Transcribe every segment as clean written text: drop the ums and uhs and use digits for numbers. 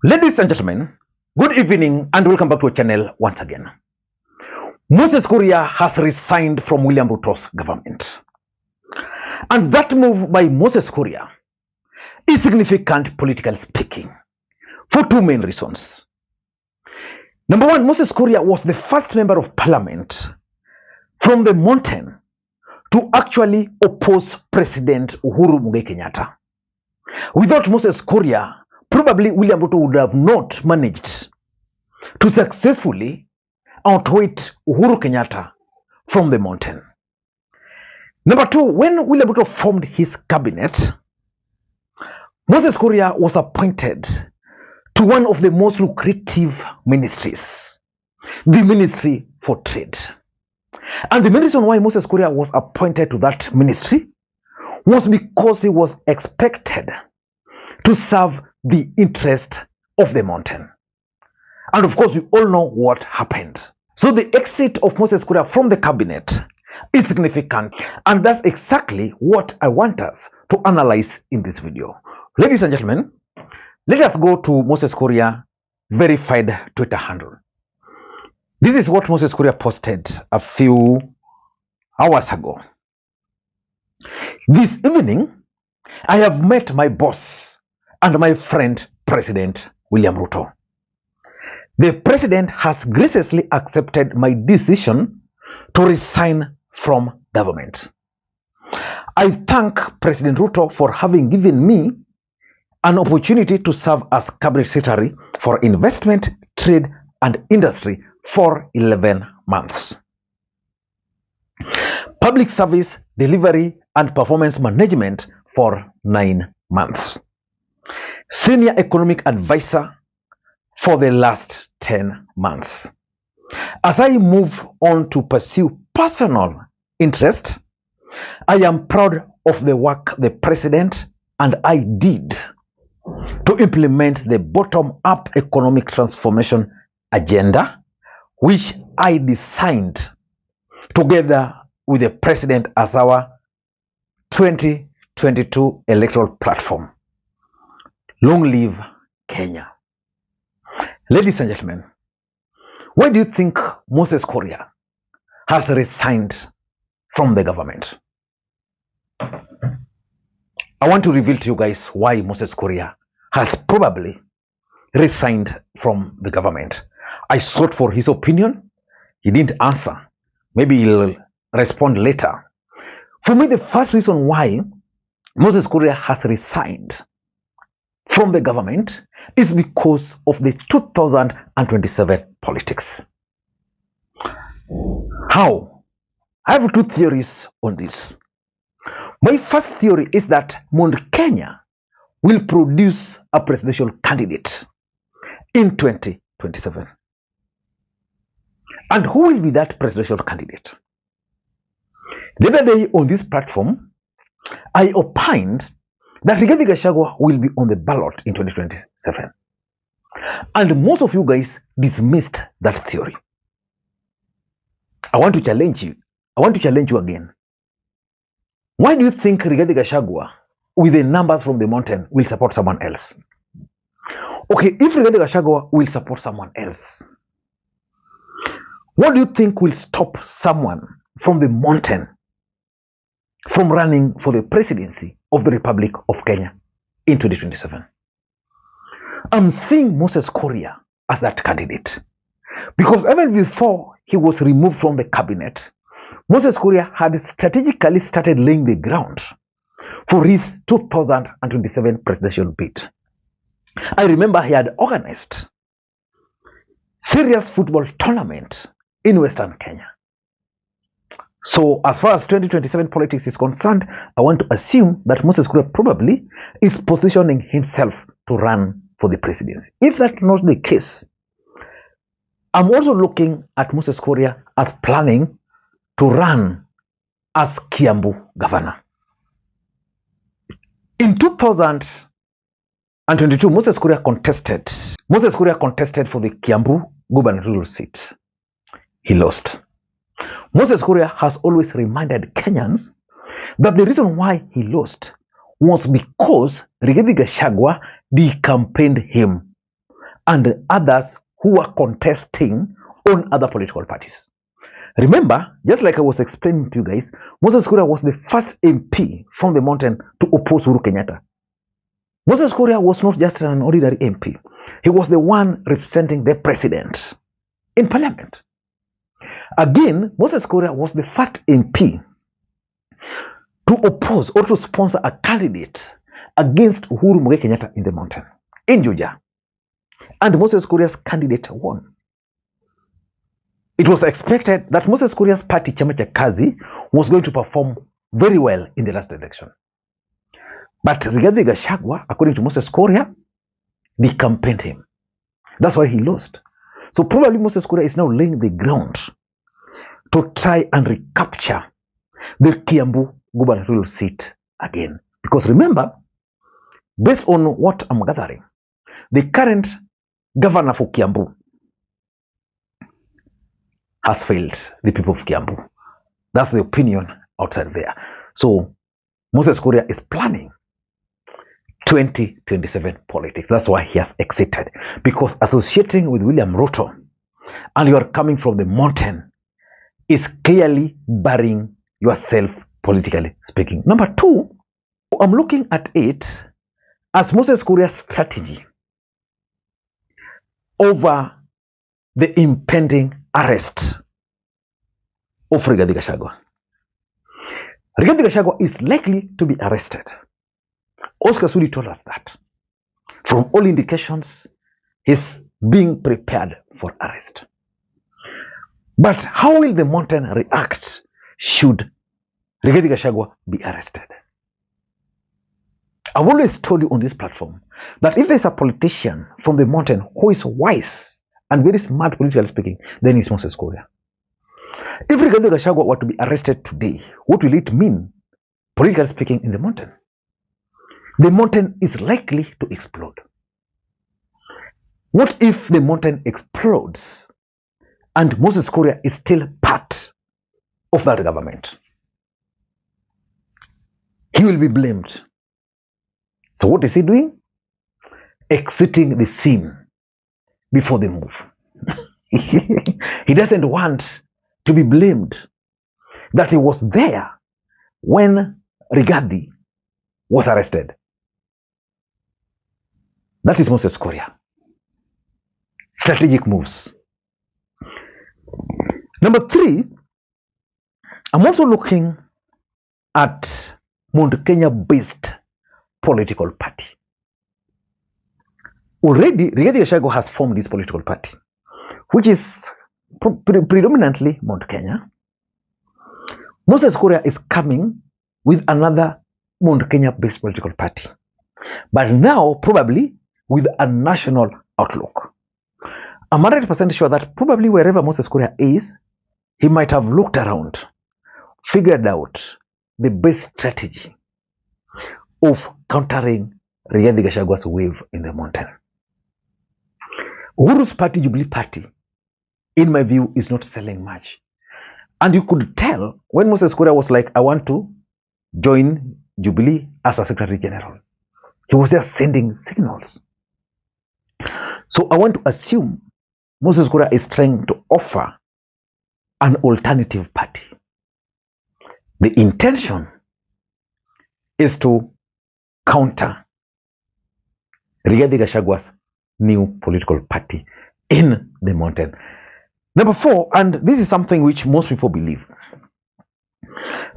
Ladies and gentlemen, good evening and welcome back to our channel once again. Moses Kuria has resigned from William Ruto's government. And that move by Moses Kuria is significant politically speaking for two main reasons. Number one, Moses Kuria was the first member of parliament from the mountain to actually oppose President Uhuru Kenyatta. Without Moses Kuria, probably William Ruto would have not managed to successfully outwit Uhuru Kenyatta from the mountain. Number two, when William Ruto formed his cabinet, Moses Kuria was appointed to one of the most lucrative ministries, the Ministry for Trade. And the main reason why Moses Kuria was appointed to that ministry was because he was expected to serve the interest of the mountain. And of course, we all know what happened. So the exit of Moses Kuria from the cabinet is significant. And that's exactly what I want us to analyze in this video. Ladies and gentlemen, let us go to Moses Kuria verified Twitter handle. This is what Moses Kuria posted a few hours ago. This evening, I have met my boss and my friend, President William Ruto. The president has graciously accepted my decision to resign from government. I thank President Ruto for having given me an opportunity to serve as Cabinet Secretary for Investment, Trade and Industry for 11 months. Public Service, Delivery and Performance Management for 9 months. Senior Economic Advisor for the last 10 months. As I move on to pursue personal interest, I am proud of the work the President and I did to implement the bottom-up economic transformation agenda, which I designed together with the President as our 2022 electoral platform. Long live Kenya. Ladies and gentlemen, why do you think Moses Kuria has resigned from the government? I want to reveal to you guys why Moses Kuria has probably resigned from the government. I sought for his opinion. He didn't answer. Maybe he'll respond later. For me, the first reason why Moses Kuria has resigned from the government is because of the 2027 politics. How? I have two theories on this. My first theory is that Mount Kenya will produce a presidential candidate in 2027. And who will be that presidential candidate? The other day on this platform, I opined that Rigathi Gachagua will be on the ballot in 2027. And most of you guys dismissed that theory. I want to challenge you. I want to challenge you again. Why do you think Rigathi Gachagua, with the numbers from the mountain, will support someone else? Okay, if Rigathi Gachagua will support someone else, what do you think will stop someone from the mountain from running for the presidency of the Republic of Kenya in 2027? I'm seeing Moses Kuria as that candidate. Because even before he was removed from the cabinet, Moses Kuria had strategically started laying the ground for his 2027 presidential bid. I remember he had organized serious football tournament in Western Kenya. So as far as 2027 politics is concerned, I want to assume that Moses Kuria probably is positioning himself to run for the presidency. If that's not the case, I'm also looking at Moses Kuria as planning to run as Kiambu governor. In 2022, Moses Kuria contested for the Kiambu gubernatorial seat. He lost. Moses Kuria has always reminded Kenyans that the reason why he lost was because Rigathi Gachagua decampaigned him and others who were contesting on other political parties. Remember, just like I was explaining to you guys, Moses Kuria was the first MP from the mountain to oppose Uhuru Kenyatta. Moses Kuria was not just an ordinary MP. He was the one representing the president in parliament. Again, Moses Kuria was the first MP to oppose or to sponsor a candidate against Uhuru Kenyatta in the mountain, in Juja. And Moses Kuria's candidate won. It was expected that Moses Kuria's party, Chama cha Kazi, was going to perform very well in the last election. But Rigathi Gachagua, according to Moses Kuria, they campaigned him. That's why he lost. So probably Moses Kuria is now laying the ground to try and recapture the Kiambu gubernatorial seat again. Because remember, based on what I'm gathering, the current governor for Kiambu has failed the people of Kiambu. That's the opinion outside there. So Moses Kuria is planning 2027 politics. That's why he has exited. Because associating with William Ruto and you are coming from the mountain is clearly burying yourself politically speaking. Number two, I'm looking at it as Moses Kuria's strategy over the impending arrest of Rigathi Gachagua. Rigathi Gachagua is likely to be arrested. Oscar Sudi told us that. From all indications, he's being prepared for arrest. But how will the mountain react should Rigathi Gachagua be arrested? I've always told you on this platform that if there's a politician from the mountain who is wise and very smart politically speaking, then it's Moses Kuria. If Rigathi Gachagua were to be arrested today, what will it mean politically speaking in the mountain? The mountain is likely to explode. What if the mountain explodes and Moses Kuria is still part of that government? He will be blamed. So what is he doing? Exiting the scene before they move. He doesn't want to be blamed that he was there when Rigathi was arrested. That is Moses Kuria. Strategic moves. Number three, I'm also looking at Mount Kenya-based political party. Already, Rigathi Gachagua has formed this political party, which is predominantly Mount Kenya. Moses Kuria is coming with another Mount Kenya-based political party, but now probably with a national outlook. I'm 100% sure that probably wherever Moses Kuria is, he might have looked around, figured out the best strategy of countering Rigathi Gachagua's wave in the mountain. Uhuru's party, Jubilee Party, in my view, is not selling much. And you could tell when Moses Kuria was like, I want to join Jubilee as a Secretary General. He was just sending signals. So I want to assume Moses Kuria is trying to offer an alternative party. The intention is to counter Rigathi Gachagua's new political party in the mountain. Number four, and this is something which most people believe,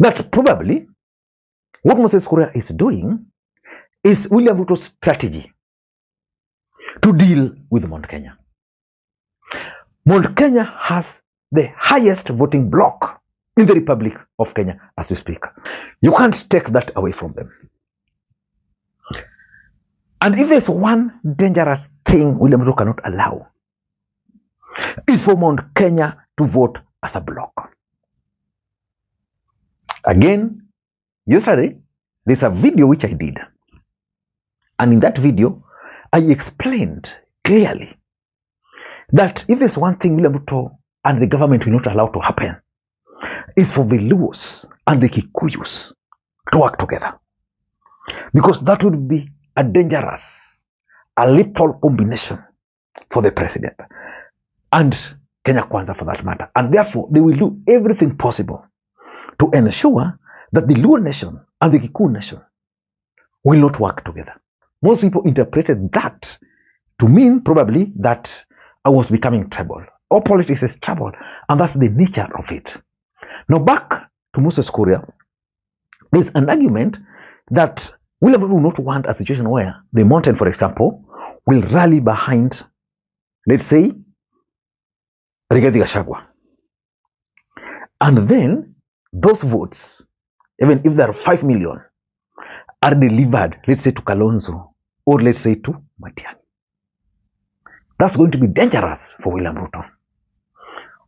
that probably what Moses Kuria is doing is William Ruto's strategy to deal with Mount Kenya. Mount Kenya has the highest voting bloc in the Republic of Kenya as we speak. You can't take that away from them. And if there's one dangerous thing William Ruto cannot allow, it's for Mount Kenya to vote as a bloc. Again, yesterday, there's a video which I did. And in that video, I explained clearly that if there's one thing William Ruto and the government will not allow to happen, is for the Luos and the Kikuyus to work together. Because that would be a dangerous, a lethal combination for the president and Kenya Kwanza for that matter. And therefore, they will do everything possible to ensure that the Luo nation and the Kikuyu nation will not work together. Most people interpreted that to mean probably that I was becoming trouble. All politics is trouble, and that's the nature of it. Now back to Moses Kuria, there's an argument that William Ruto will not want a situation where the mountain, for example, will rally behind, let's say, Rigathi Gachagua. And then those votes, even if there are 5 million, are delivered, let's say, to Kalonzo or let's say to Matiang'i. That's going to be dangerous for William Ruto.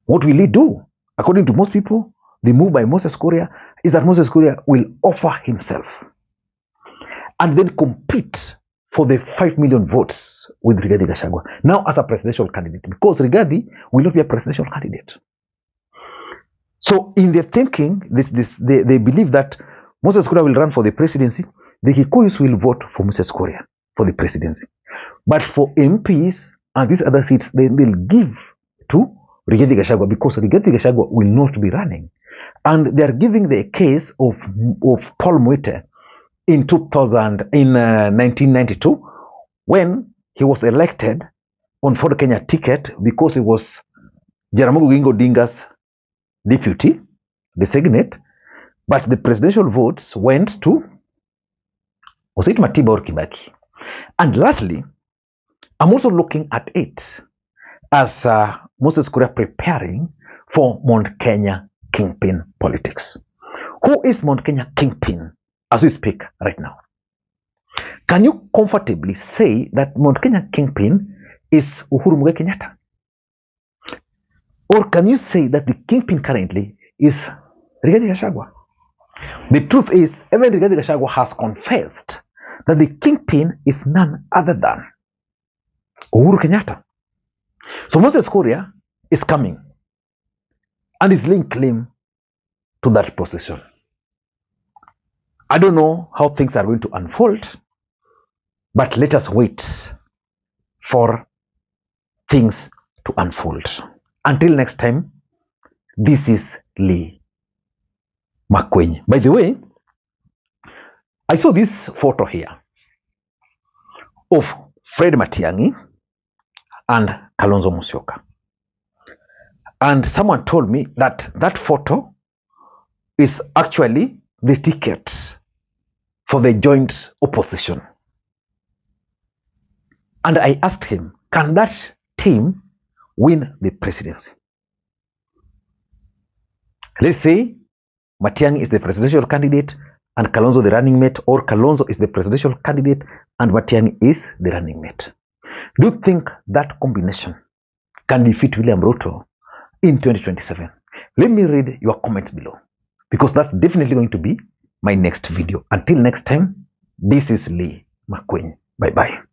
What will he do? According to most people, the move by Moses Kuria is that Moses Kuria will offer himself and then compete for the 5 million votes with Rigathi Gachagua, now as a presidential candidate, because Rigathi will not be a presidential candidate. So in their thinking, they believe that Moses Kuria will run for the presidency, the Kikuyus will vote for Moses Kuria for the presidency. But for MPs and these other seats, they will give to Rigathi Gachagua because Rigathi Gachagua will not be running. And they are giving the case of Paul Mwite in 1992 when he was elected on Ford Kenya ticket because he was Jaramogi Oginga Odinga's deputy, designate, but the presidential votes went to, was it Matiba or Kibaki? And lastly, I'm also looking at it as Moses Kuria preparing for Mount Kenya kingpin politics. Who is Mount Kenya kingpin as we speak right now? Can you comfortably say that Mount Kenya kingpin is Uhuru Kenyatta? Or can you say that the kingpin currently is Rigathi Gachagua? The truth is, even Rigathi Gachagua has confessed that the kingpin is none other than Uhuru Kenyatta. So Moses Kuria is coming and is laying claim to that position. I don't know how things are going to unfold, but let us wait for things to unfold. Until next time, this is Lee Makwiny. By the way, I saw this photo here of Fred Matiang'i and Kalonzo Musyoka. And someone told me that that photo is actually the ticket for the joint opposition. And I asked him, can that team win the presidency? Let's say Matiang'i is the presidential candidate and Kalonzo the running mate, or Kalonzo is the presidential candidate and Matiang'i is the running mate. Do you think that combination can defeat William Ruto in 2027? Let me read your comments below, because that's definitely going to be my next video. Until next time, this is Lee Makwiny. Bye-bye.